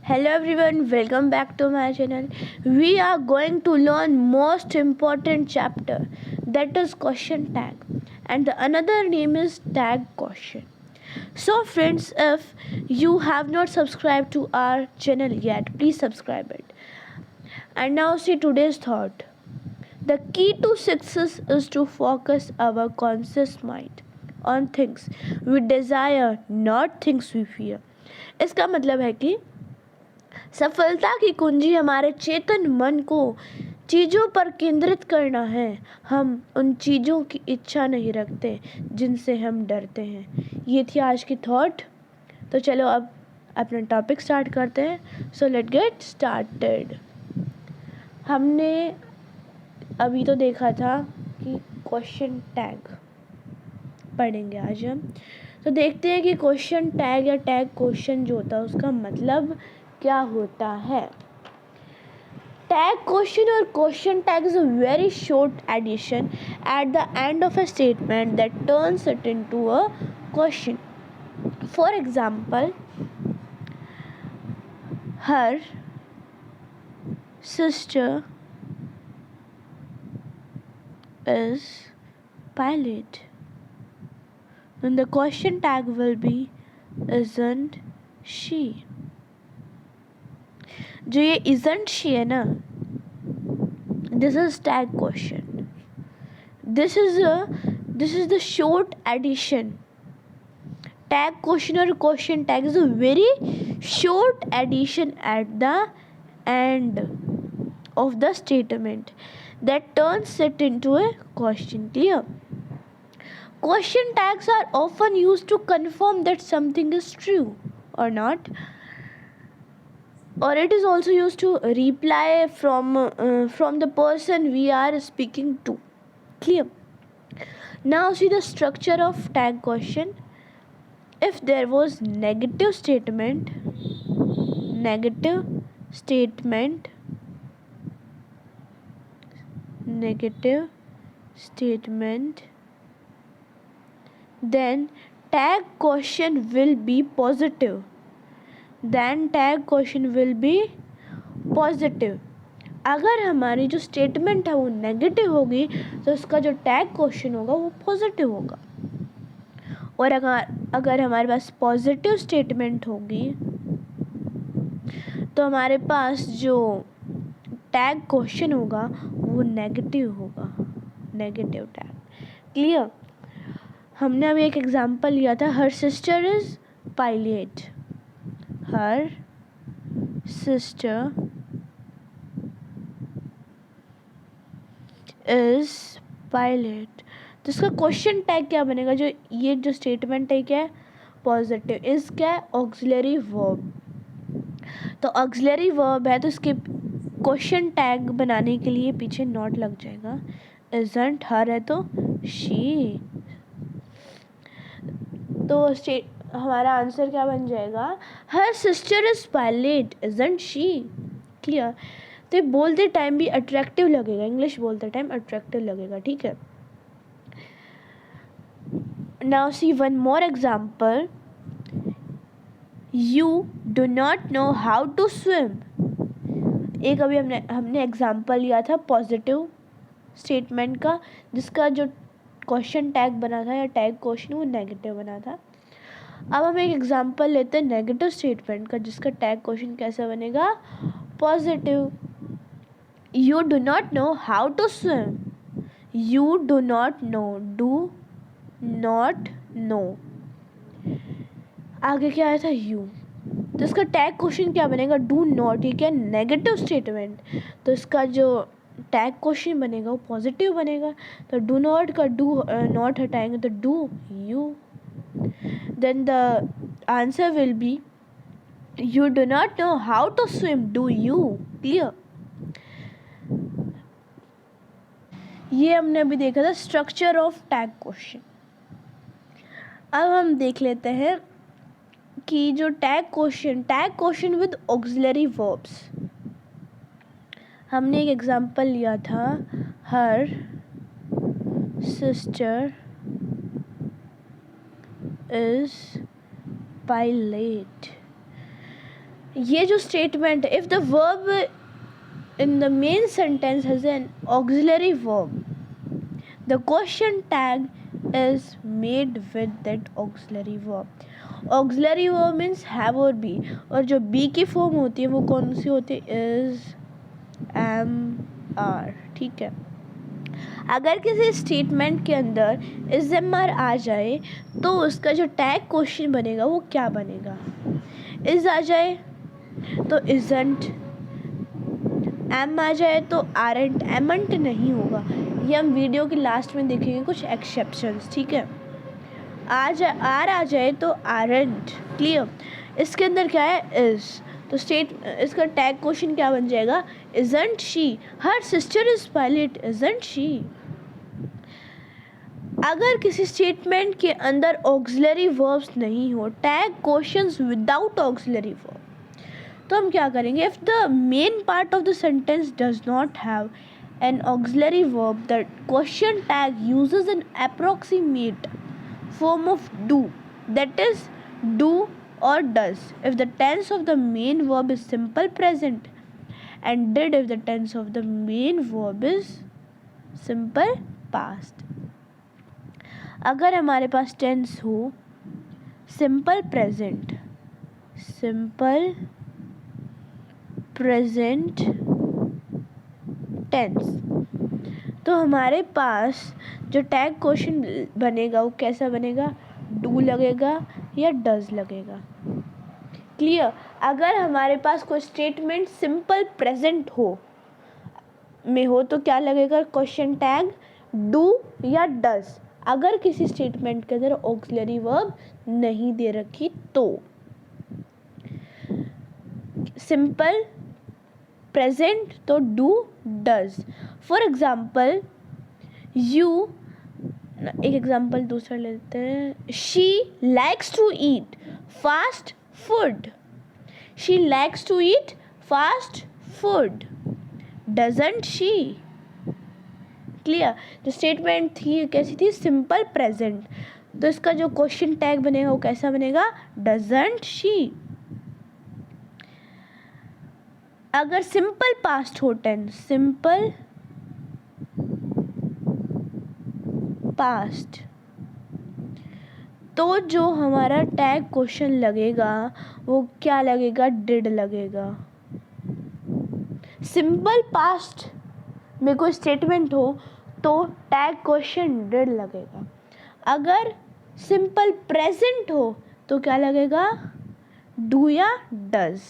Hello everyone, welcome back to my channel. We are going to learn most important chapter, that is question tag, and the another name is tag question. So friends, if you have not subscribed to our channel yet, please subscribe it. And now see today's thought. The key to success is to focus our conscious mind on things we desire, not things we fear. इसका मतलब है कि सफलता की कुंजी हमारे चेतन मन को चीज़ों पर केंद्रित करना है। हम उन चीज़ों की इच्छा नहीं रखते जिनसे हम डरते हैं। ये थी आज की थॉट। तो चलो अब अपना टॉपिक स्टार्ट करते हैं। So let get started. हमने अभी तो देखा था कि क्वेश्चन टैग पढ़ेंगे आज हम। तो देखते हैं कि क्वेश्चन टैग या टैग क्वेश्चन जो होता है उसका मतलब क्या होता है। Tag question or question tag is a very short addition at the end of a statement that turns it into a question. For example, her sister is pilot. Then the question tag will be isn't she. जो ये isn't she है ना, this is tag question. This is the short addition. Tag question or question tag is a very short addition at the end of the statement that turns it into a question. Clear? Question tags are often used to confirm that something is true or not, or it is also used to reply from the person we are speaking to. Clear? Now see the structure of tag question. If there was negative statement, negative statement, then tag question will be positive. अगर हमारी जो statement है वो negative होगी तो उसका जो tag question होगा वो पॉजिटिव होगा। और अगर हमारे पास पॉजिटिव स्टेटमेंट होगी तो हमारे पास जो टैग क्वेश्चन होगा वो नेगेटिव होगा, नेगेटिव टैग। क्लियर? हमने अभी एक एग्जांपल लिया था, her sister is pilot. Her sister is pilot. तो इसका क्वेश्चन टैग क्या बनेगा? जो ये जो स्टेटमेंट है क्या है? पॉजिटिव। इज क्या है? Auxiliary verb. तो ऑक्सिलरी वर्ब है तो इसके क्वेश्चन टैग बनाने के लिए पीछे नॉट लग जाएगा। इजंट हर है तो शी। तो हमारा आंसर क्या बन जाएगा? Her sister is pilot, isn't she. Clear? तो बोलते टाइम भी अट्रैक्टिव लगेगा, इंग्लिश बोलते टाइम अट्रैक्टिव लगेगा। ठीक है। Now see one more example. You do not know how to swim. एक अभी हमने एग्जाम्पल लिया था पॉजिटिव स्टेटमेंट का, जिसका जो क्वेश्चन टैग बना था या टैग क्वेश्चन वो नेगेटिव बना था। अब हम एक एग्जाम्पल लेते हैं नेगेटिव स्टेटमेंट का, जिसका टैग क्वेश्चन कैसा बनेगा? Positive. You do not know how to swim. You do not know, do not know. आगे क्या आया था? यू। तो इसका टैग क्वेश्चन क्या बनेगा? Do not. ठीक है, नेगेटिव स्टेटमेंट, तो इसका जो टैग क्वेश्चन बनेगा वो पॉजिटिव बनेगा। तो डू नॉट का डू नॉट हटाएंगे तो do you. Then the answer will be you do not know how to swim, do you. Clear? ये हमने अभी देखा था स्ट्रक्चर ऑफ टैग क्वेश्चन। अब हम देख लेते हैं कि जो tag question with auxiliary verbs. हमने एक एग्जांपल लिया था, हर सिस्टर इज पायलट। ये जो statement, if the verb in the main sentence has an auxiliary verb, the question tag is made with that auxiliary verb. Auxiliary verb means have or be, और जो be की form होती है वो कौन सी होती है? is, am, are. ठीक है, अगर किसी स्टेटमेंट के अंदर is, am, are आ जाए तो उसका जो टैग क्वेश्चन बनेगा वो क्या बनेगा? is आ जाए तो isn't, एम आ जाए तो आरंट, एमंट नहीं होगा। ये हम वीडियो के लास्ट में देखेंगे कुछ एक्सेप्शंस, ठीक है। आर आ जाए तो आरंट, क्लियर। इसके अंदर क्या है? इज, तो इसका टैग क्वेश्चन क्या बन जाएगा? Isn't she her sister is pilot, isn't she. अगर किसी स्टेटमेंट के अंदर ऑक्सिलरी वर्ब्स नहीं हो, tag questions without auxiliary verb, तो हम क्या करेंगे? If the main part of the sentence does not have an auxiliary verb, the question tag uses N approximate form of do, that is do or does if the tense of the main verb is simple present, and did if the tense of the main verb is simple past. अगर हमारे पास tense हो simple present, simple present tense, तो हमारे पास जो tag question बनेगा वो कैसा बनेगा? डू लगेगा या डज लगेगा, क्लियर। अगर हमारे पास कोई स्टेटमेंट सिंपल प्रेजेंट हो में हो तो क्या लगेगा? क्वेश्चन टैग डू या डज। अगर किसी स्टेटमेंट के अंदर ऑक्सिलरी वर्ब नहीं दे रखी तो सिंपल प्रेजेंट तो do does. For example you, एक एग्जाम्पल दूसरा लेते हैं। She likes to eat fast food, she likes to eat fast food, doesn't she, clear. जो स्टेटमेंट थी कैसी थी? सिंपल प्रेजेंट, तो इसका जो क्वेश्चन टैग बनेगा वो कैसा बनेगा? Doesn't she. अगर सिंपल पास्ट हो टेंस, सिंपल पास्ट, तो जो हमारा टैग क्वेश्चन लगेगा वो क्या लगेगा? डिड लगेगा। सिंपल पास्ट में कोई स्टेटमेंट हो तो टैग क्वेश्चन डिड लगेगा। अगर सिंपल प्रेजेंट हो तो क्या लगेगा? डू या डज।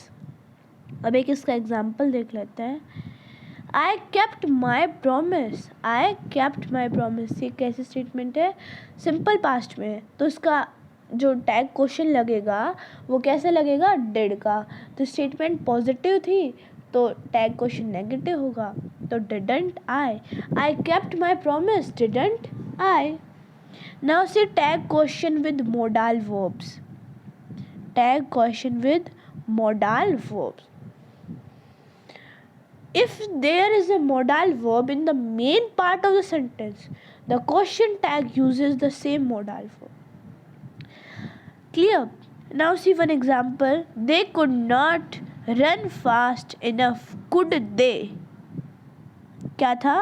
अब एक इसका एग्जाम्पल देख लेते हैं। I kept my promise, I kept my promise, ये कैसे स्टेटमेंट है? सिंपल पास्ट में है, तो इसका जो टैग क्वेश्चन लगेगा वो कैसे लगेगा? डिड का। तो स्टेटमेंट पॉजिटिव थी तो टैग क्वेश्चन नेगेटिव होगा, तो didn't I kept my promise, didn't I. Now see tag question with modal verbs, tag question with modal verbs. If there is a modal verb in the main part of the sentence, the question tag uses the same modal verb. Clear? Now see one example. They could not run fast enough. Could they? क्या था?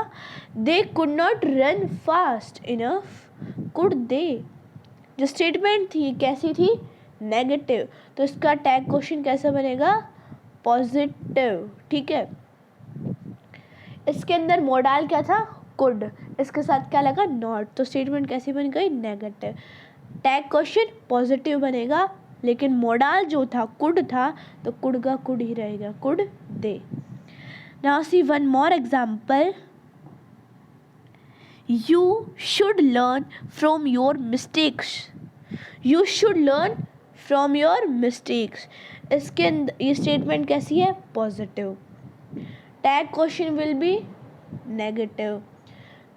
They could not run fast enough. Could they? जो statement थी कैसी थी? Negative, तो इसका tag question कैसा बनेगा? पॉजिटिव, ठीक है। इसके अंदर मोडाल क्या था? कुड, इसके साथ क्या लगा? नॉट, तो स्टेटमेंट कैसी बन गई? नेगेटिव। टैग क्वेश्चन पॉजिटिव बनेगा लेकिन मोडाल जो था कुड था, तो कुड का कुड ही रहेगा, could they. Now see one more example. You should learn from your mistakes, you should learn from your mistakes. इसके अंदर ये स्टेटमेंट कैसी है? Positive. Tag question will be negative.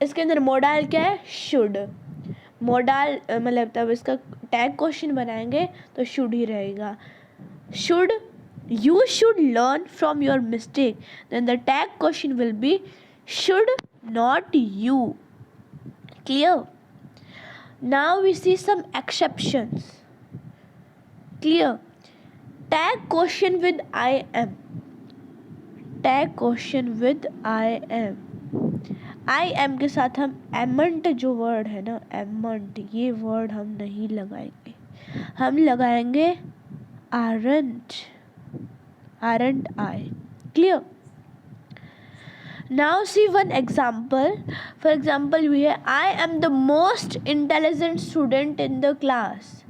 इसके अंदर मोडाल क्या है? शुड। मोडाल मतलब तब इसका टैग क्वेश्चन बनाएंगे तो शुड ही रहेगा। Should, you should learn from your mistake, then the tag question will be should not you. Clear? Now we see some exceptions. Clear? tag question with I am. tag question with I am. I am के साथ हम एमंट जो word है ना, एमंट, ये word हम नहीं लगाएंगे, हम लगाएंगे aren't, aren't I. Clear? Now see one example. For example, we have I am the most intelligent student in the class.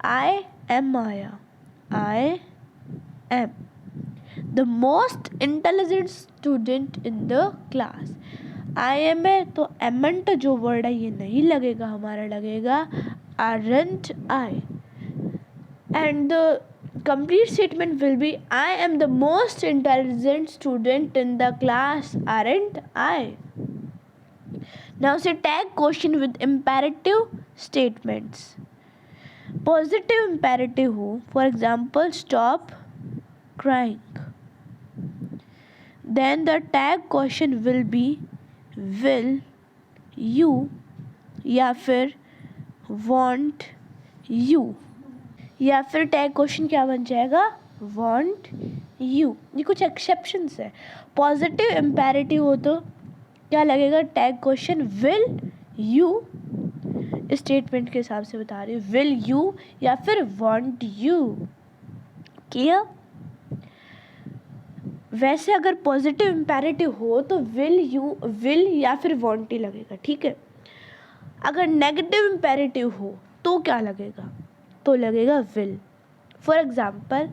I am Maya. I am the most intelligent student in the class. I am है तो एमेंट जो word है ये नहीं लगेगा, हमारा लगेगा aren't I. And the complete statement will be I am the most intelligent student in the class, aren't I? Now say tag question with imperative statements. Positive imperative हो, for example, stop crying. Then the tag question will be will you या फिर want you, या फिर tag question क्या बन जाएगा want you. ये कुछ एक्सेप्शंस है. पॉजिटिव इम्पेरेटिव हो तो क्या लगेगा tag question will you, statement के हिसाब से बता रही हूँ, will you या फिर want you. क्लियर? वैसे अगर पॉजिटिव इम्पेरेटिव हो तो will you, will या फिर want ही लगेगा. ठीक है? अगर नेगेटिव इम्पेरेटिव हो तो क्या लगेगा? तो लगेगा will. For example,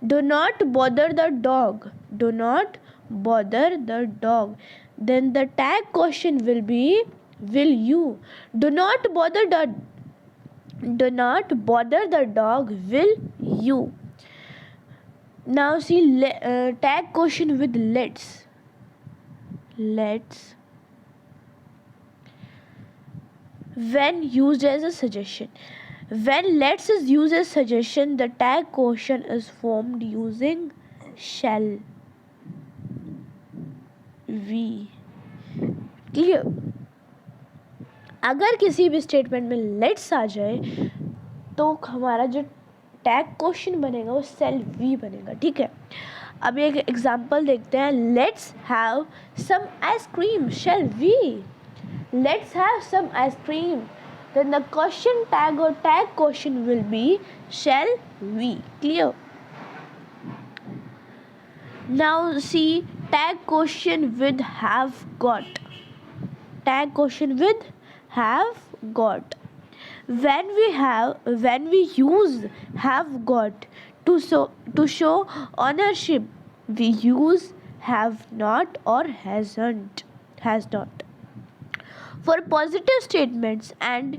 do not bother the dog. Do not bother the dog. Then the tag question will be will you. Do not bother the dog. Will you. Now see tag question with let's. Let's. When used as a suggestion. When let's is used as suggestion, the tag question is formed using shall. We. Clear? अगर किसी भी statement में let's आ जाए तो हमारा जो tag question बनेगा वो सेल वी बनेगा. ठीक है? अब एक एग्जांपल देखते हैं. Let's have some ice cream, shall we. Let's have some ice cream. Then the question tag or tag question will be shall we. Clear? Now see tag question with have got. Tag question with have got. When we use have got to show ownership, we use have not or has not. For positive statements and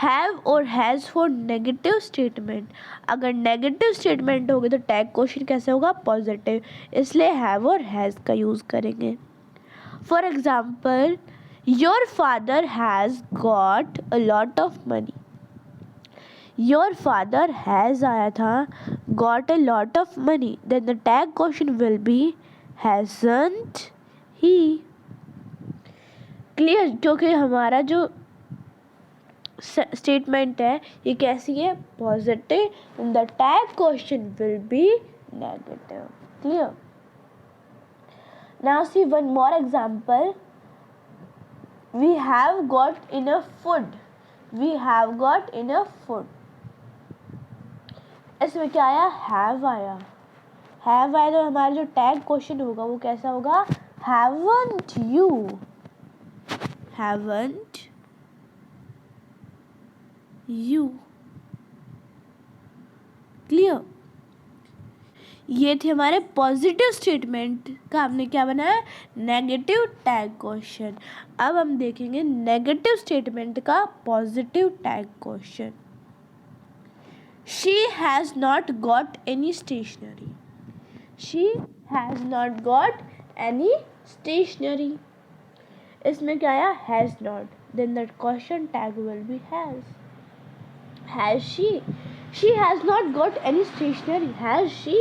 have or has for negative statement. अगर negative statement होगी तो tag question कैसे होगा? Positive. इसलिए have और has का use करेंगे. For example, your father has got a lot of money. Your father has आया था, got a lot of money. Then the tag question will be hasn't he. Clear? क्योंकि हमारा जो statement है ये कैसी है? Positive. The tag question will be negative. Clear? Now see one more example. We have got enough food. We have got enough food. इसमें क्या आया? हैव आया. हैव आया तो हमारा जो टैग क्वेश्चन होगा वो कैसा होगा? Haven't you. Haven't you. Clear? ये थे हमारे पॉजिटिव स्टेटमेंट का हमने क्या बनाया? Negative tag question. अब हम देखेंगे नेगेटिव स्टेटमेंट का positive tag question. She has not got any stationery. She has not got any stationery. इसमें क्या आया? has not. Then the question tag will be has. Has she? She has not got any stationery. Has she?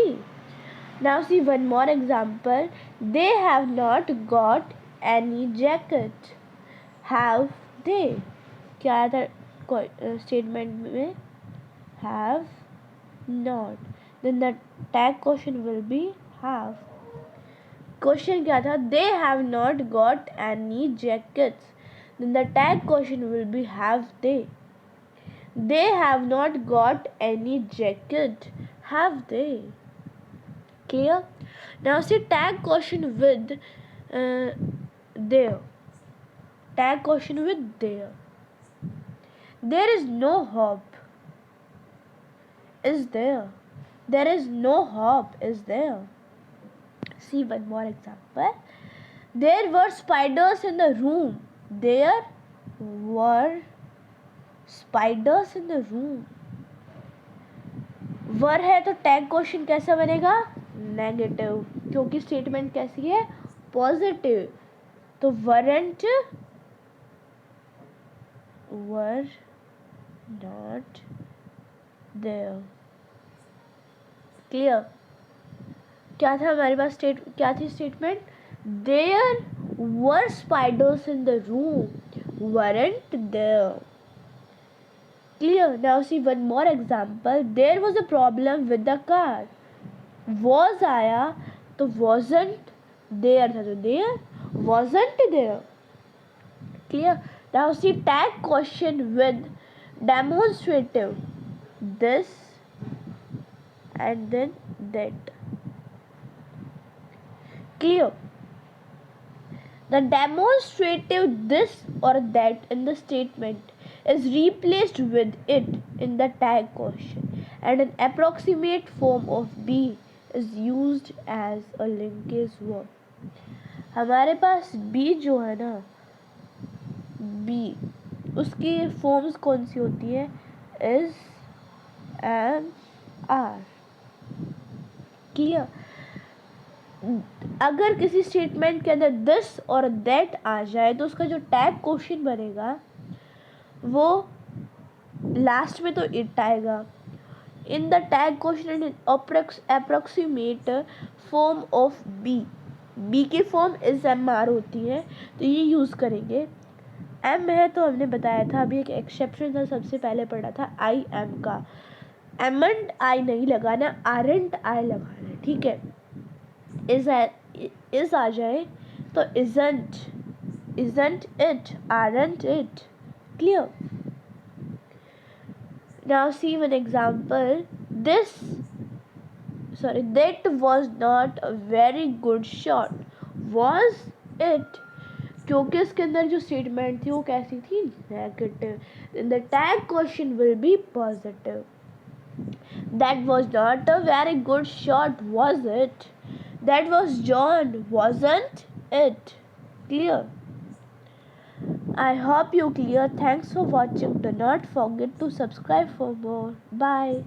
Now see one more example. They have not got any jacket. Have they? क्या आया था statement में? Have not. then the tag question will be have. Question क्या था? They have not got any jackets. Then the tag question will be have they. They have not got any jacket. Have they? Clear? Now see tag question with there. Tag question with there. There is no hope. Is there? There is no hope. Is there? See one more example. There were spiders in the room. There were spiders in the room. वर है तो tag question कैसा बनेगा? Negative, क्योंकि statement कैसी है? Positive. तो weren't, were not there. Clear? क्या था हमारे पास? क्या थी statement? There were spiders in the room. Weren't there? Clear? Now see one more example. There was a problem with the car. Was आया तो wasn't there था, तो there wasn't there. Clear? Now see tag question with demonstrative. This and then that. Clear? The demonstrative this or that in the statement is replaced with it in the tag question, and an approximate form of be is used as a linkage verb. हमारे पास be जो है ना, be उसकी forms कौन सी होती है? is, am, are. Clear? अगर किसी स्टेटमेंट के अंदर दिस और दैट आ जाए तो उसका जो टैग क्वेश्चन बनेगा वो लास्ट में तो इट आएगा. In the tag question approximate form of be की फॉर्म इज एम आर होती है, तो ये यूज़ करेंगे. एम है तो हमने बताया था, अभी एक एक्सेप्शन था सबसे पहले पढ़ा था आई एम का. एमंट आई नहीं लगाना, आरंट आई लगाना है. ठीक है? इज आ जाए तो isn't it, aren't it. Clear? Now see one example. That was not a very good shot. Was it? क्योंकि इसके अंदर जो स्टेटमेंट थी वो कैसी थी? Negative. The tag question will be positive. That was not a very good shot, was it? That was John, wasn't it? Clear? I hope you clear. Thanks for watching. Do not forget to subscribe for more. Bye.